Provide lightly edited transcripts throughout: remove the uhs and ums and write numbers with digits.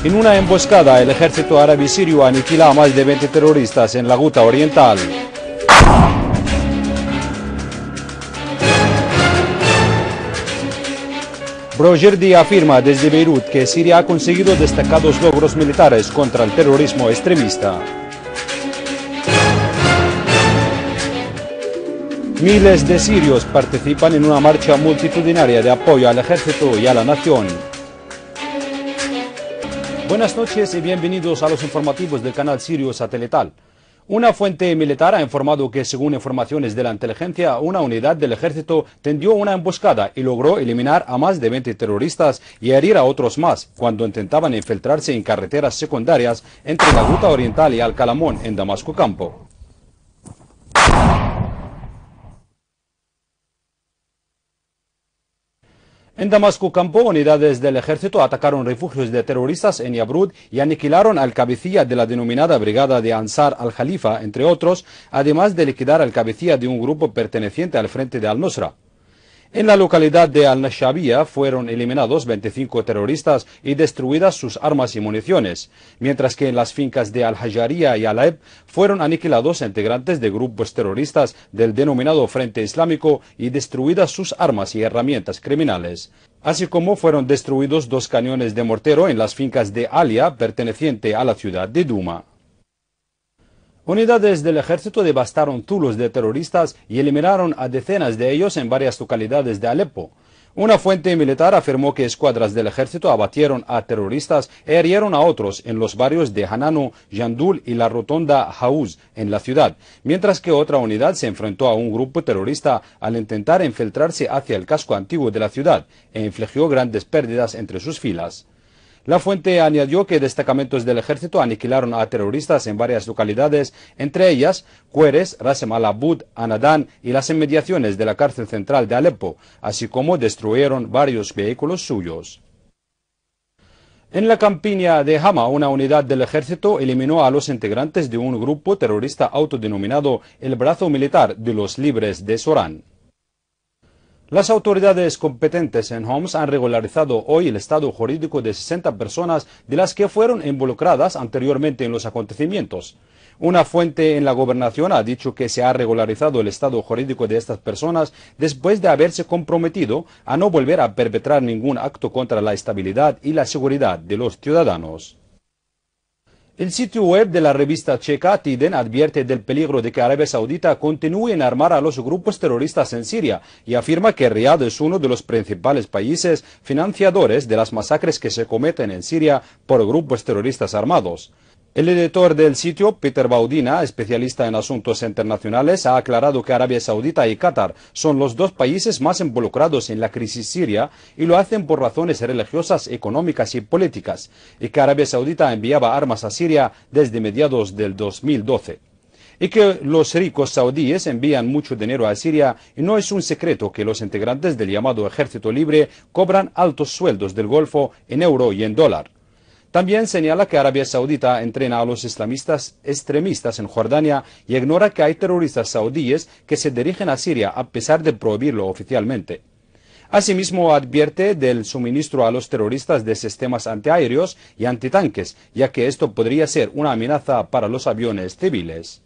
En una emboscada, el ejército árabe sirio aniquila a más de 20 terroristas en la Ghouta Oriental. Brogerdi afirma desde Beirut que Siria ha conseguido destacados logros militares contra el terrorismo extremista. Miles de sirios participan en una marcha multitudinaria de apoyo al ejército y a la nación. Buenas noches y bienvenidos a los informativos del canal Sirio Satelital. Una fuente militar ha informado que, según informaciones de la inteligencia, una unidad del ejército tendió una emboscada y logró eliminar a más de 20 terroristas y herir a otros más cuando intentaban infiltrarse en carreteras secundarias entre la Ghouta Oriental y Al-Kalamon en Damasco Campo. En Damasco Campo, unidades del ejército atacaron refugios de terroristas en Yabrud y aniquilaron al cabecilla de la denominada Brigada de Ansar al-Khalifa, entre otros, además de liquidar al cabecilla de un grupo perteneciente al Frente de Al-Nusra. En la localidad de Al-Nashabiyah fueron eliminados 25 terroristas y destruidas sus armas y municiones, mientras que en las fincas de Al-Hajariyah y Al-Aib fueron aniquilados integrantes de grupos terroristas del denominado Frente Islámico y destruidas sus armas y herramientas criminales. Así como fueron destruidos 2 cañones de mortero en las fincas de Alia, perteneciente a la ciudad de Duma. Unidades del ejército devastaron zulos de terroristas y eliminaron a decenas de ellos en varias localidades de Alepo. Una fuente militar afirmó que escuadras del ejército abatieron a terroristas e hirieron a otros en los barrios de Hanano, Yandul y la rotonda Haouz en la ciudad, mientras que otra unidad se enfrentó a un grupo terrorista al intentar infiltrarse hacia el casco antiguo de la ciudad e infligió grandes pérdidas entre sus filas. La fuente añadió que destacamentos del ejército aniquilaron a terroristas en varias localidades, entre ellas Cueres, Ras Al Abud, Anadán y las inmediaciones de la cárcel central de Alepo, así como destruyeron varios vehículos suyos. En la campiña de Hama, una unidad del ejército eliminó a los integrantes de un grupo terrorista autodenominado el Brazo Militar de los Libres de Során. Las autoridades competentes en Homs han regularizado hoy el estado jurídico de 60 personas de las que fueron involucradas anteriormente en los acontecimientos. Una fuente en la gobernación ha dicho que se ha regularizado el estado jurídico de estas personas después de haberse comprometido a no volver a perpetrar ningún acto contra la estabilidad y la seguridad de los ciudadanos. El sitio web de la revista checa Tiden advierte del peligro de que Arabia Saudita continúe en armar a los grupos terroristas en Siria y afirma que Riad es uno de los principales países financiadores de las masacres que se cometen en Siria por grupos terroristas armados. El editor del sitio, Peter Baudina, especialista en asuntos internacionales, ha aclarado que Arabia Saudita y Qatar son los 2 países más involucrados en la crisis siria y lo hacen por razones religiosas, económicas y políticas, y que Arabia Saudita enviaba armas a Siria desde mediados del 2012. Y que los ricos saudíes envían mucho dinero a Siria y no es un secreto que los integrantes del llamado Ejército Libre cobran altos sueldos del Golfo en euro y en dólar. También señala que Arabia Saudita entrena a los islamistas extremistas en Jordania y ignora que hay terroristas saudíes que se dirigen a Siria a pesar de prohibirlo oficialmente. Asimismo, advierte del suministro a los terroristas de sistemas antiaéreos y antitanques, ya que esto podría ser una amenaza para los aviones civiles.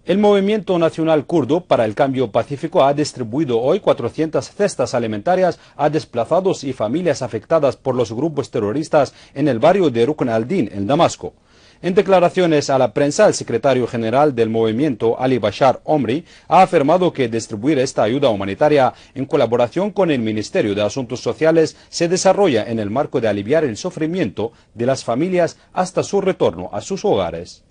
El Movimiento Nacional Kurdo para el Cambio Pacífico ha distribuido hoy 400 cestas alimentarias a desplazados y familias afectadas por los grupos terroristas en el barrio de Rukn al-Din, en Damasco. En declaraciones a la prensa, el secretario general del movimiento, Ali Bashar Omri, ha afirmado que distribuir esta ayuda humanitaria en colaboración con el Ministerio de Asuntos Sociales se desarrolla en el marco de aliviar el sufrimiento de las familias hasta su retorno a sus hogares.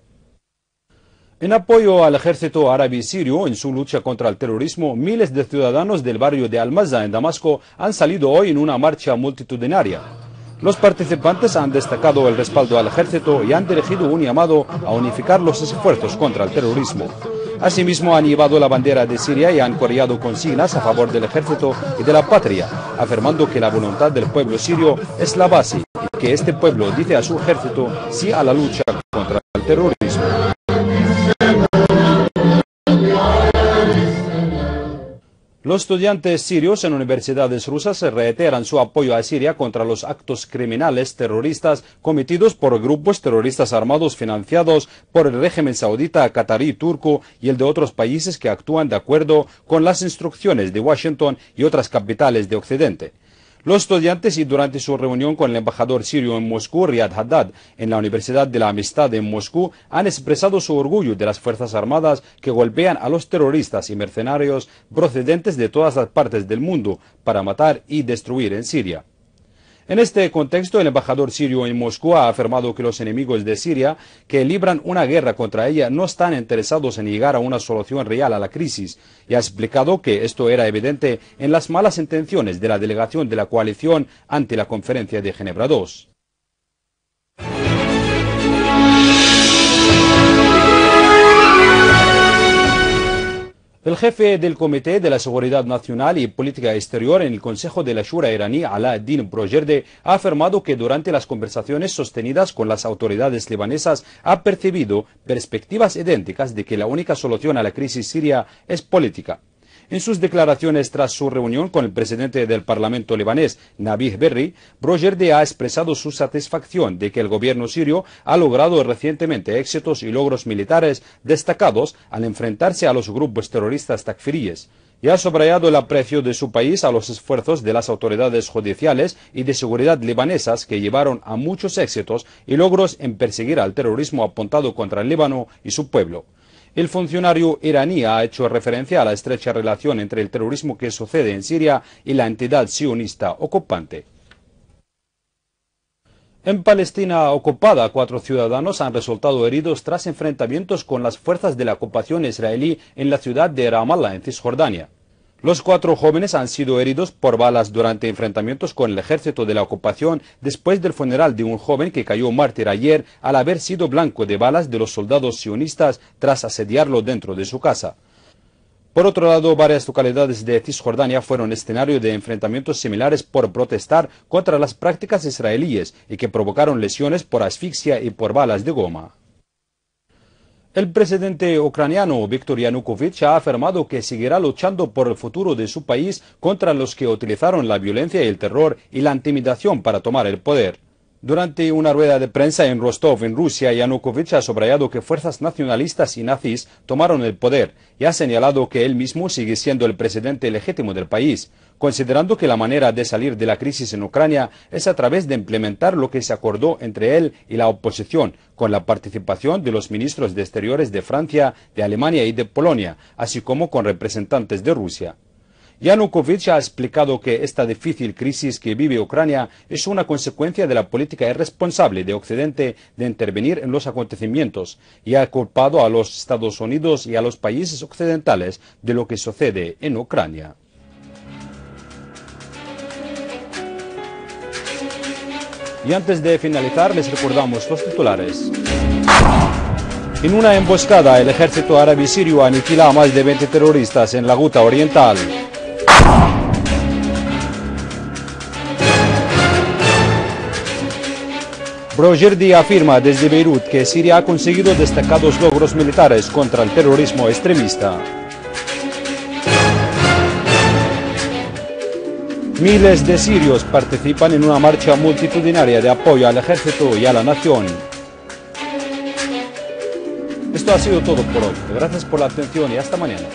En apoyo al ejército árabe sirio en su lucha contra el terrorismo, miles de ciudadanos del barrio de Al-Mazza en Damasco han salido hoy en una marcha multitudinaria. Los participantes han destacado el respaldo al ejército y han dirigido un llamado a unificar los esfuerzos contra el terrorismo. Asimismo, han llevado la bandera de Siria y han coreado consignas a favor del ejército y de la patria, afirmando que la voluntad del pueblo sirio es la base y que este pueblo dice a su ejército sí a la lucha contra el terrorismo. Los estudiantes sirios en universidades rusas reiteran su apoyo a Siria contra los actos criminales terroristas cometidos por grupos terroristas armados financiados por el régimen saudita, catarí, turco y el de otros países que actúan de acuerdo con las instrucciones de Washington y otras capitales de Occidente. Los estudiantes, y durante su reunión con el embajador sirio en Moscú, Riyad Haddad, en la Universidad de la Amistad en Moscú, han expresado su orgullo de las Fuerzas Armadas que golpean a los terroristas y mercenarios procedentes de todas las partes del mundo para matar y destruir en Siria. En este contexto, el embajador sirio en Moscú ha afirmado que los enemigos de Siria, que libran una guerra contra ella, no están interesados en llegar a una solución real a la crisis, y ha explicado que esto era evidente en las malas intenciones de la delegación de la coalición ante la conferencia de Ginebra II. El jefe del Comité de la Seguridad Nacional y Política Exterior en el Consejo de la Shura iraní, Alaa ad-Din Broyerde, ha afirmado que durante las conversaciones sostenidas con las autoridades libanesas ha percibido perspectivas idénticas de que la única solución a la crisis siria es política. En sus declaraciones tras su reunión con el presidente del Parlamento libanés, Nabih Berri, Broyerde ha expresado su satisfacción de que el gobierno sirio ha logrado recientemente éxitos y logros militares destacados al enfrentarse a los grupos terroristas takfiríes, y ha subrayado el aprecio de su país a los esfuerzos de las autoridades judiciales y de seguridad libanesas que llevaron a muchos éxitos y logros en perseguir al terrorismo apuntado contra el Líbano y su pueblo. El funcionario iraní ha hecho referencia a la estrecha relación entre el terrorismo que sucede en Siria y la entidad sionista ocupante. En Palestina ocupada, 4 ciudadanos han resultado heridos tras enfrentamientos con las fuerzas de la ocupación israelí en la ciudad de Ramallah, en Cisjordania. Los 4 jóvenes han sido heridos por balas durante enfrentamientos con el ejército de la ocupación después del funeral de un joven que cayó mártir ayer al haber sido blanco de balas de los soldados sionistas tras asediarlo dentro de su casa. Por otro lado, varias localidades de Cisjordania fueron escenario de enfrentamientos similares por protestar contra las prácticas israelíes y que provocaron lesiones por asfixia y por balas de goma. El presidente ucraniano Viktor Yanukovych ha afirmado que seguirá luchando por el futuro de su país contra los que utilizaron la violencia y el terror y la intimidación para tomar el poder. Durante una rueda de prensa en Rostov, en Rusia, Yanukovych ha subrayado que fuerzas nacionalistas y nazis tomaron el poder y ha señalado que él mismo sigue siendo el presidente legítimo del país, considerando que la manera de salir de la crisis en Ucrania es a través de implementar lo que se acordó entre él y la oposición, con la participación de los ministros de Exteriores de Francia, de Alemania y de Polonia, así como con representantes de Rusia. Yanukovych ha explicado que esta difícil crisis que vive Ucrania es una consecuencia de la política irresponsable de Occidente de intervenir en los acontecimientos y ha culpado a los Estados Unidos y a los países occidentales de lo que sucede en Ucrania. Y antes de finalizar, les recordamos los titulares. En una emboscada, el ejército árabe sirio aniquila a más de 20 terroristas en la Ghouta Oriental. Broyerde afirma desde Beirut que Siria ha conseguido destacados logros militares contra el terrorismo extremista. Miles de sirios participan en una marcha multitudinaria de apoyo al ejército y a la nación. Esto ha sido todo por hoy. Gracias por la atención y hasta mañana.